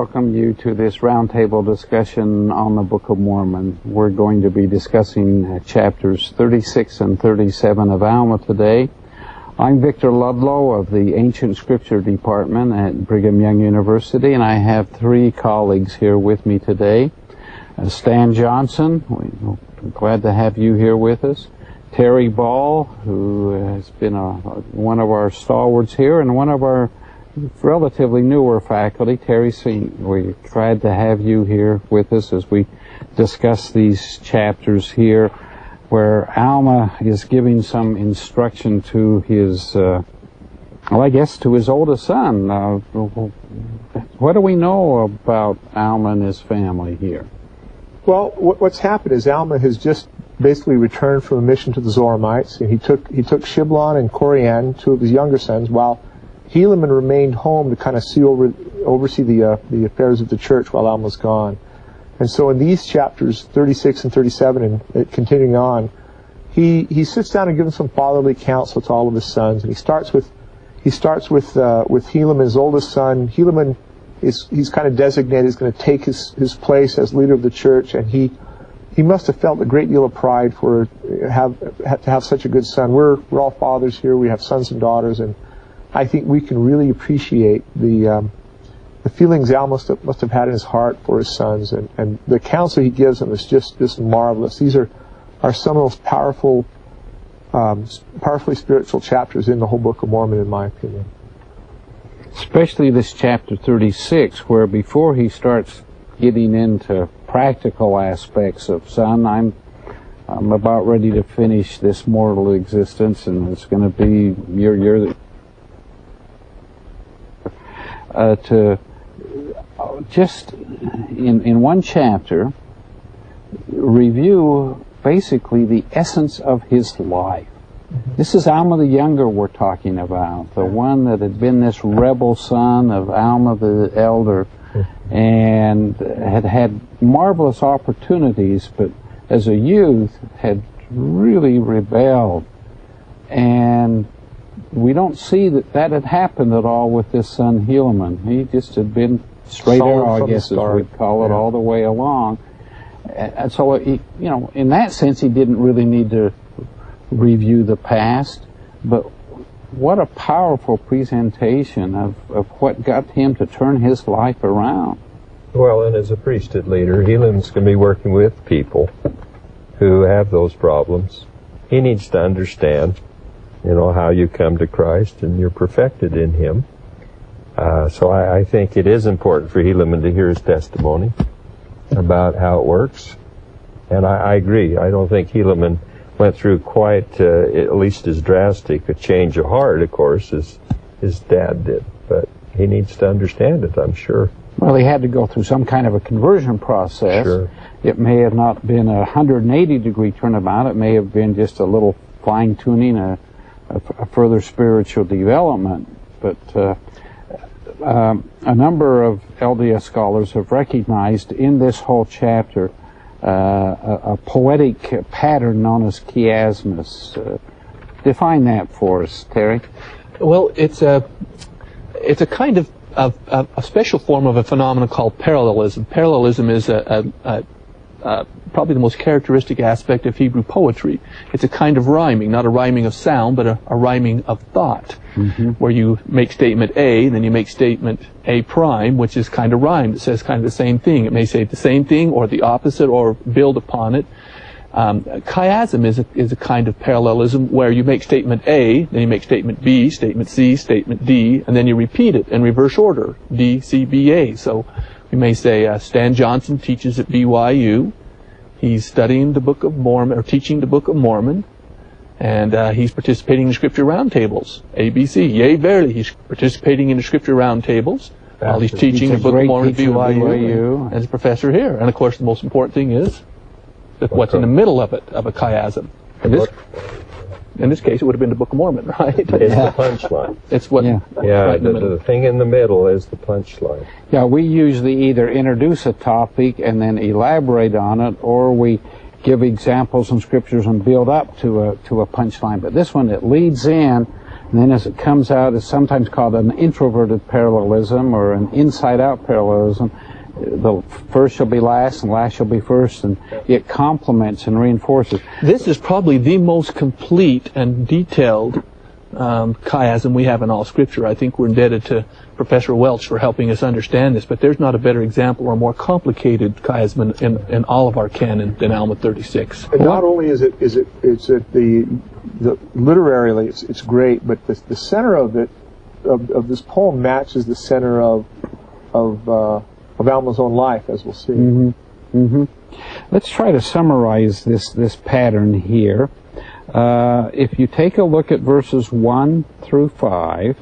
welcome you to this roundtable discussion on the Book of Mormon. We're going to be discussing chapters 36 and 37 of Alma today. I'm Victor Ludlow of the Ancient Scripture Department at Brigham Young University, and I have three colleagues here with me today. Stan Johnson, we're glad to have you here with us. Terry Ball, who has been one of our stalwarts here, and one of our relatively newer faculty. Terry, we're glad to have you here with us as we discuss these chapters here, where Alma is giving some instruction to his, to his oldest son. What do we know about Alma and his family here? Well, what's happened is Alma has just basically returned from a mission to the Zoramites, and he took Shiblon and Corian, two of his younger sons, while Helaman remained home to kind of oversee the affairs of the church while Alma's gone. And so in these chapters 36 and 37 and continuing on, he sits down and gives them some fatherly counsel to all of his sons, and he starts with Helaman, his oldest son. Helaman he's kind of designated as going to take his place as leader of the church, and he must have felt a great deal of pride to have such a good son. We're all fathers here. We have sons and daughters, and I think we can really appreciate the feelings Al must have had in his heart for his sons, and the counsel he gives them is just marvelous. These are some of the most powerfully spiritual chapters in the whole Book of Mormon, in my opinion. Especially this chapter 36, where before he starts getting into practical aspects of, son, I'm about ready to finish this mortal existence, and it's going to be you're to just in one chapter review basically the essence of his life. This is Alma the Younger we're talking about, the one that had been this rebel son of Alma the Elder, and had marvelous opportunities, but as a youth had really rebelled. And we don't see that had happened at all with this son Helaman. He just had been straight arrow, I guess as we'd call it, all the way along. And so, in that sense, he didn't really need to review the past, but what a powerful presentation of what got him to turn his life around. Well, and as a priesthood leader, Helaman's going to be working with people who have those problems. He needs to understand, how you come to Christ and you're perfected in Him. So I think it is important for Helaman to hear his testimony about how it works. And I agree. I don't think Helaman went through quite, at least as drastic a change of heart, of course, as his dad did. But he needs to understand it, I'm sure. Well, he had to go through some kind of a conversion process. Sure. It may have not been a 180-degree turnabout. It may have been just a little fine-tuning, a further spiritual development. But a number of LDS scholars have recognized in this whole chapter a poetic pattern known as chiasmus. Define that for us, Terry. Well, it's a kind of a special form of a phenomenon called parallelism. Parallelism is probably the most characteristic aspect of Hebrew poetry. It's a kind of rhyming, not a rhyming of sound, but a rhyming of thought, where you make statement A, then you make statement A prime, which is kind of rhymed. It says kind of the same thing. It may say the same thing or the opposite or build upon it. Chiasm is a kind of parallelism where you make statement A, then you make statement B, statement C, statement D, and then you repeat it in reverse order, D, C, B, A. So we may say Stan Johnson teaches at BYU. He's studying the Book of Mormon, or teaching the Book of Mormon, and he's participating in Scripture roundtables. ABC, yea, verily, he's participating in the Scripture roundtables while he's teaching the Book of Mormon at BYU as a professor here. And of course, the most important thing is that what's in the middle of it, of a chiasm. In this case, it would have been the Book of Mormon, right? It's the punchline. It's what. Right the thing in the middle is the punchline. Yeah, we usually either introduce a topic and then elaborate on it, or we give examples and scriptures and build up to a punchline. But this one, it leads in And then as it comes out, it's sometimes called an introverted parallelism or an inside-out parallelism. The first shall be last and last shall be first, and it complements and reinforces. This is probably the most complete and detailed chiasm we have in all Scripture. I think we're indebted to Professor Welch for helping us understand this, but there's not a better example or more complicated chiasm in all of our canon than Alma 36. And not only is it the literarily it's great, but the center of it of this poem matches the center of Alma's own life, as we'll see. Mm-hmm. Mm-hmm. Let's try to summarize this pattern here. If you take a look at verses 1 through 5,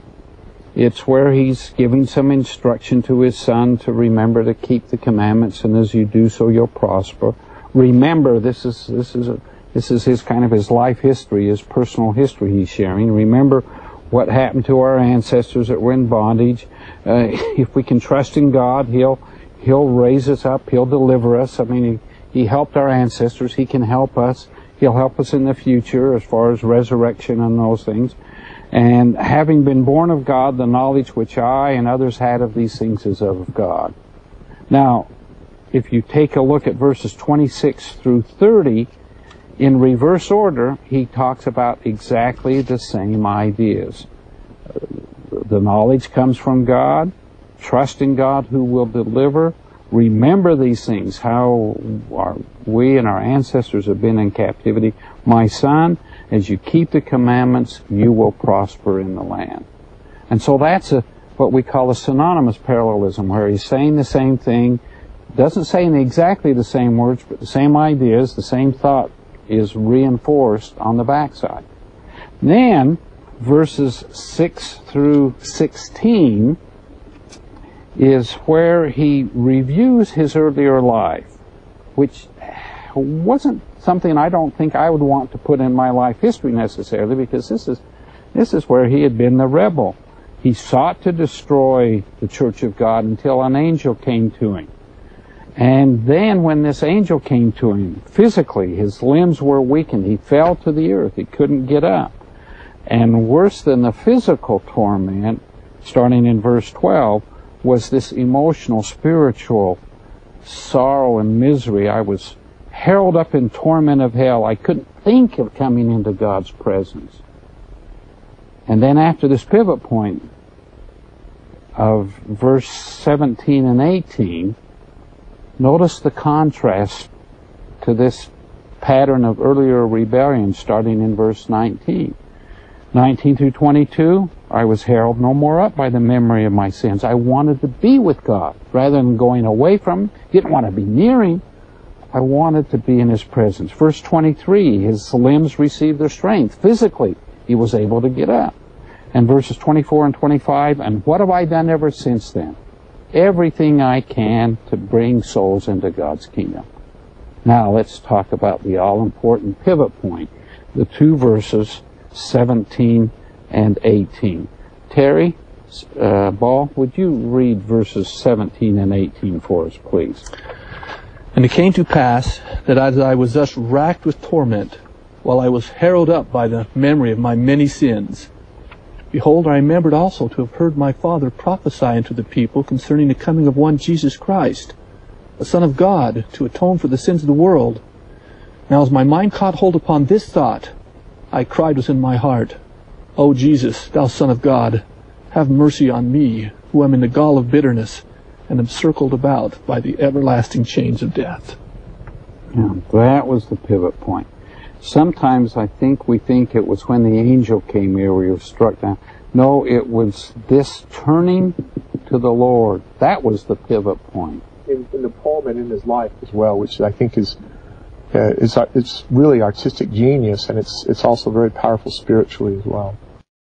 it's where he's giving some instruction to his son to remember to keep the commandments, and as you do so, you'll prosper. Remember, this is his kind of his life history, his personal history he's sharing. Remember what happened to our ancestors that were in bondage. If we can trust in God, He'll raise us up. He'll deliver us. I mean, He helped our ancestors. He can help us. He'll help us in the future as far as resurrection and those things. And having been born of God, the knowledge which I and others had of these things is of God. Now, if you take a look at verses 26 through 30, in reverse order, he talks about exactly the same ideas. The knowledge comes from God. Trust in God who will deliver. Remember these things, how we and our ancestors have been in captivity. My son, as you keep the commandments, you will prosper in the land. And so that's what we call a synonymous parallelism, where he's saying the same thing, doesn't say in exactly the same words, but the same ideas, the same thought is reinforced on the backside. Then, verses 6 through 16 is where he reviews his earlier life, which wasn't something I don't think I would want to put in my life history necessarily, because this is where he had been the rebel. He sought to destroy the church of God until an angel came to him. And then when this angel came to him, physically, his limbs were weakened. He fell to the earth. He couldn't get up. And worse than the physical torment, starting in verse 12, was this emotional, spiritual sorrow and misery. I was hurled up in torment of hell. I couldn't think of coming into God's presence. And then after this pivot point of verse 17 and 18, notice the contrast to this pattern of earlier rebellion starting in verse 19. 19 through 22, I was hurled no more up by the memory of my sins. I wanted to be with God rather than going away from Him. Didn't want to be near Him. I wanted to be in His presence. Verse 23, his limbs received their strength. Physically, he was able to get up. And verses 24 and 25, and what have I done ever since then? Everything I can to bring souls into God's kingdom. Now let's talk about the all-important pivot point, the two verses 17 and 18. Terry, Ball, would you read verses 17 and 18 for us, please? And it came to pass that as I was thus racked with torment, while I was harrowed up by the memory of my many sins, behold, I remembered also to have heard my father prophesy unto the people concerning the coming of one Jesus Christ, the Son of God, to atone for the sins of the world. Now as my mind caught hold upon this thought, I cried within my heart, O Jesus, thou Son of God, have mercy on me, who am in the gall of bitterness, and am circled about by the everlasting chains of death. Yeah, that was the pivot point. Sometimes I think we think it was when the angel came here we were struck down. No, it was this turning to the Lord. That was the pivot point. In the poem and in his life as well, which I think is it's really artistic genius, and it's also very powerful spiritually as well.